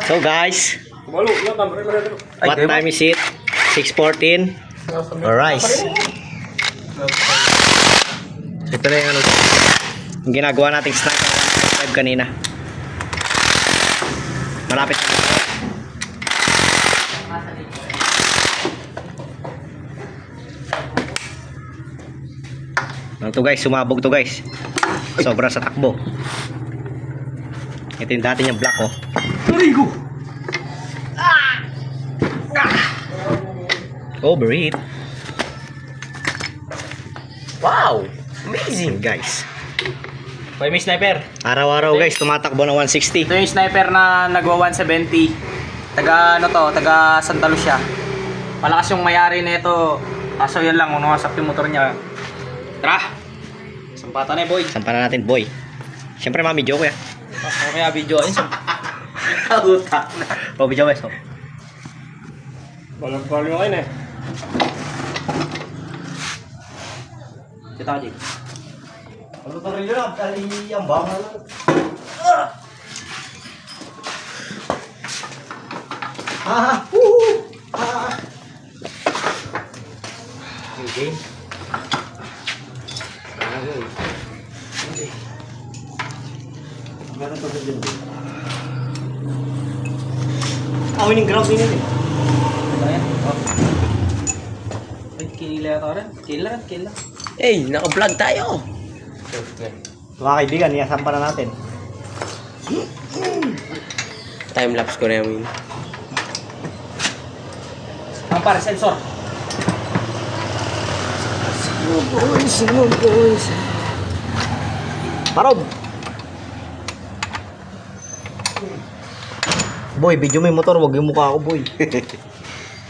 So guys, what time is it? 6:14. Alright. So ito na yung ano, yung ginagawa nating sniper 1.5 kanina. Malapit na. Ano to guys, sumabog to guys. Sobra sa takbo. Ito yung dati niyang black oh. Tarigo! Overheat. Wow! Amazing! Guys. May sniper. Araw-araw guys, tumatakbo ng 160. Ito yung sniper na nagwa 170. Taga ano to, taga Santa Lucia. Malakas yung mayari nito. Kaso yan lang, unasap yung motor niya. Tara! Sampatan na boy. Sampanan natin boy. Siyempre mami joke ya. Kaya video ayun. Utak na. Oh, video guys. Balag-balag mo kayo eh. Kita ka, Jake. Ano pa rin yun? Dali yung bangal lang. Yung game. Meron pa dyan. Awin yung ground din yun eh. Ayan. Ay, kinila yata rin. Kila. Hey, naka-vlog tayo. Mga kaibigan, iasampa na natin. Time-lapse ko na yung Ang para, sensor. Parob! Boy, video mo yung motor, wag yung mukha ko, boy.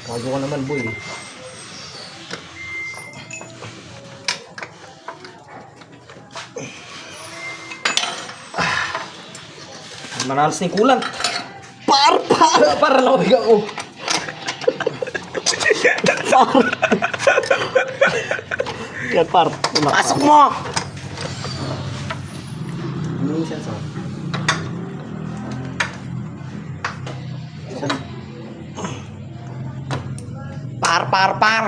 Kago ka naman, boy. Manalas ni kulang. Para lang ako. Yan, par. Pasok mo! Ano yung sensor? Par!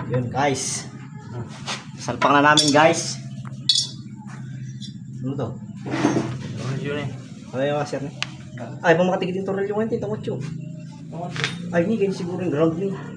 Yun, guys. Salpak na namin, guys. Ano to? Yun eh. Ano yung washer na? Ay, pamakatigit yung tornilyo ngayon, tita mo, Ay, hindi, ganyan siguro yung ground niyo.